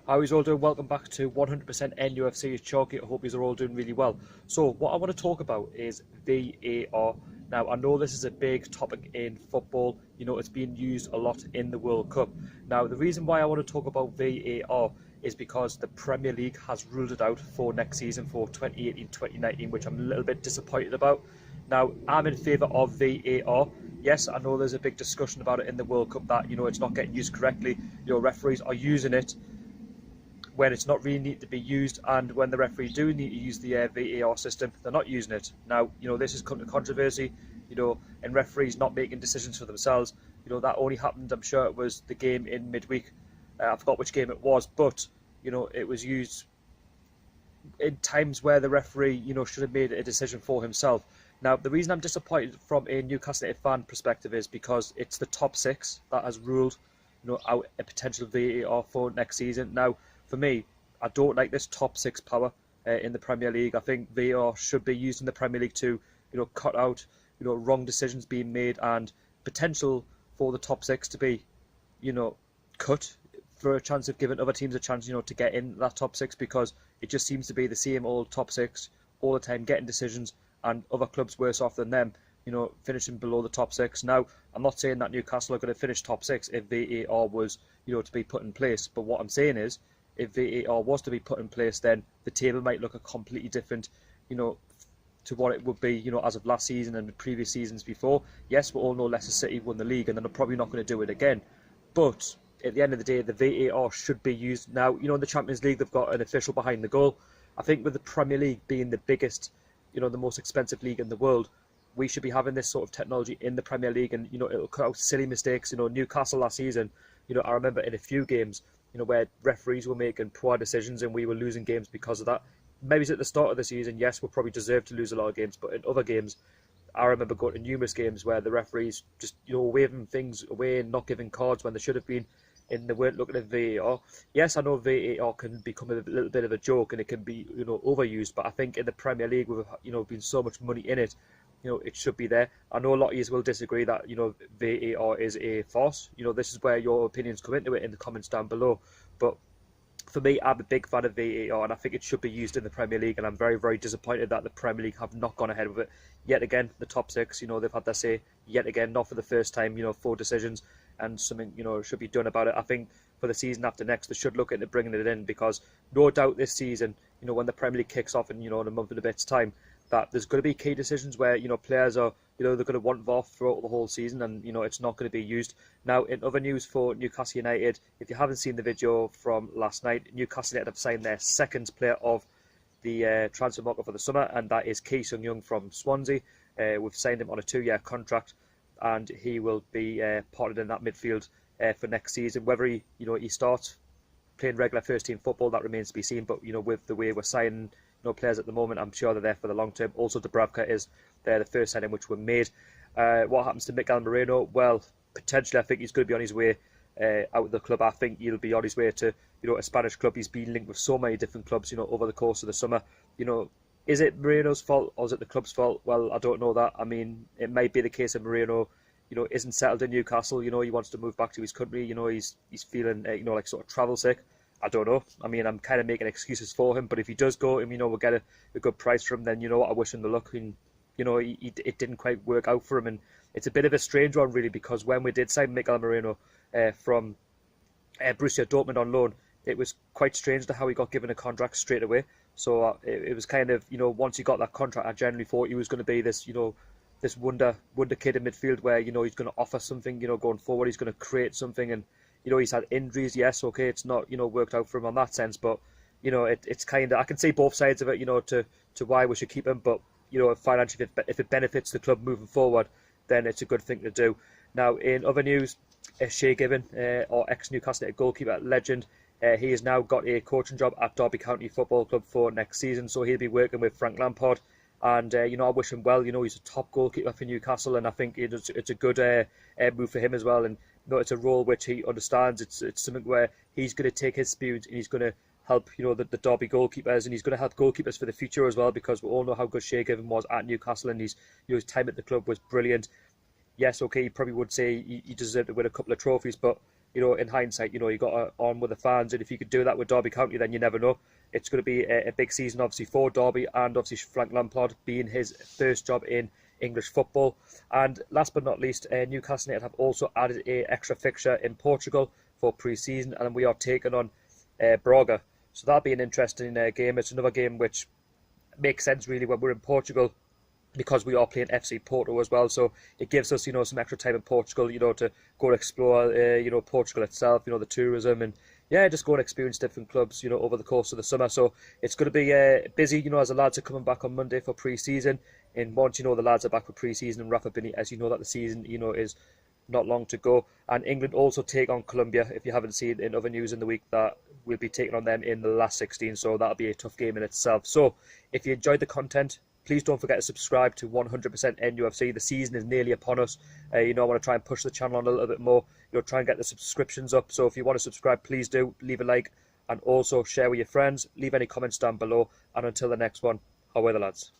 How is all doing? Welcome back to 100% NUFC. It's Chalky. I hope you're all doing really well. So what I want to talk about is VAR. Now, I know this is a big topic in football. You know, it's being used a lot in the World Cup. Now, the reason why I want to talk about VAR is because the Premier League has ruled it out for next season for 2018-2019, which I'm a little bit disappointed about. Now, I'm in favour of VAR. Yes, I know there's a big discussion about it in the World Cup that, you know, it's not getting used correctly. Referees are using it when it's not really needed to be used, and when the referee do need to use the VAR system, they're not using it. Now, this has come to controversy, and referees not making decisions for themselves. That only happened, I'm sure it was the game in midweek. I forgot which game it was, but, it was used in times where the referee, should have made a decision for himself. Now, the reason I'm disappointed from a Newcastle United fan perspective is because it's the top six that has ruled, out a potential VAR for next season. Now, for me, I don't like this top six power in the Premier League. I think VAR should be used in the Premier League to, cut out, wrong decisions being made and potential for the top six to be, cut for a chance of giving other teams a chance, to get in that top six, because it just seems to be the same old top six all the time, getting decisions, and other clubs worse off than them, finishing below the top six. Now, I'm not saying that Newcastle are going to finish top six if VAR was, to be put in place, but what I'm saying is, if VAR was to be put in place, then the table might look a completely different, to what it would be, as of last season and the previous seasons before. Yes, we all know Leicester City won the league, and then they're probably not going to do it again. But at the end of the day, the VAR should be used. Now, in the Champions League, they've got an official behind the goal. I think with the Premier League being the biggest, the most expensive league in the world, we should be having this sort of technology in the Premier League, and, it'll cut out silly mistakes. Newcastle last season, I remember in a few games, where referees were making poor decisions and we were losing games because of that. Maybe at the start of the season, yes, we'll probably deserve to lose a lot of games, but in other games, I remember going to numerous games where the referees just, waving things away and not giving cards when they should have been, and they weren't looking at VAR. Yes, I know VAR can become a little bit of a joke and it can be, overused, but I think in the Premier League, with, been so much money in it, it should be there. I know a lot of you will disagree that, VAR is a farce. This is where your opinions come into it in the comments down below. But for me, I'm a big fan of VAR, and I think it should be used in the Premier League, and I'm very, very disappointed that the Premier League have not gone ahead with it. Yet again, the top six, they've had their say, yet again, not for the first time, 4 decisions, and something, should be done about it. I think for the season after next, they should look into bringing it in, because no doubt this season, when the Premier League kicks off in, in a month and a bit's time, that there's going to be key decisions where, players are, they're going to want VAR throughout the whole season, and, it's not going to be used. Now, in other news for Newcastle United, if you haven't seen the video from last night, Newcastle United have signed their second player of the transfer market for the summer, and that is Shay from Swansea. We've signed him on a 2-year contract, and he will be partnered in that midfield for next season. Whether he, he starts playing regular first-team football, that remains to be seen, but, with the way we're signing, players at the moment, I'm sure they're there for the long term. Also, Dubravka is there, the first signing which were made. What happens to Miguel Moreno? Well, potentially, I think he's going to be on his way out of the club. I think he'll be on his way to, a Spanish club. He's been linked with so many different clubs, over the course of the summer. Is it Moreno's fault or is it the club's fault? Well, I don't know that. I mean, it might be the case of Moreno, isn't settled in Newcastle. He wants to move back to his country. He's feeling, like sort of travel sick. I don't know. I mean, I'm kind of making excuses for him, but if he does go, and we'll get a good price for him, then I wish him the luck. And it didn't quite work out for him, and it's a bit of a strange one really, because when we did sign Miguel Moreno from Borussia Dortmund on loan, it was quite strange to how he got given a contract straight away. So it was kind of, once he got that contract, I generally thought he was going to be this, this wonder kid in midfield where he's going to offer something, going forward. He's going to create something, and he's had injuries, yes, okay, it's not, worked out for him on that sense, but, it's kind of, I can see both sides of it, to why we should keep him, but, financially, if it benefits the club moving forward, then it's a good thing to do. Now, in other news, Shay, or ex-Newcastle United goalkeeper legend, he has now got a coaching job at Derby County Football Club for next season, so he'll be working with Frank Lampard, and, I wish him well. He's a top goalkeeper for Newcastle, and I think it's a good move for him as well, and, it's a role which he understands. It's something where he's going to take his experience and he's going to help, the Derby goalkeepers, and he's going to help goalkeepers for the future as well, because we all know how good Shay was at Newcastle, and his time at the club was brilliant. Yes, okay, he probably would say he deserved to win a couple of trophies, but in hindsight, you got on with the fans, and if you could do that with Derby County, then you never know. It's going to be a big season, obviously, for Derby, and obviously Frank Lampard being his first job in English football. And last but not least, Newcastle United have also added an extra fixture in Portugal for pre-season, and we are taking on Braga. So that'll be an interesting game. It's another game which makes sense really when we're in Portugal, because we are playing FC Porto as well. So it gives us, some extra time in Portugal, to go and explore, Portugal itself, the tourism, and just go and experience different clubs, over the course of the summer. So it's going to be busy, as the lads are coming back on Monday for pre-season. And once, the lads are back for pre-season, and Rafa Benitez, that the season, is not long to go. And England also take on Colombia, if you haven't seen in other news in the week, that we'll be taking on them in the last 16. So that'll be a tough game in itself. So if you enjoyed the content, please don't forget to subscribe to 100% NUFC. The season is nearly upon us. I want to try and push the channel on a little bit more. Try and get the subscriptions up. So if you want to subscribe, please do. Leave a like and also share with your friends. Leave any comments down below. And until the next one, away the lads.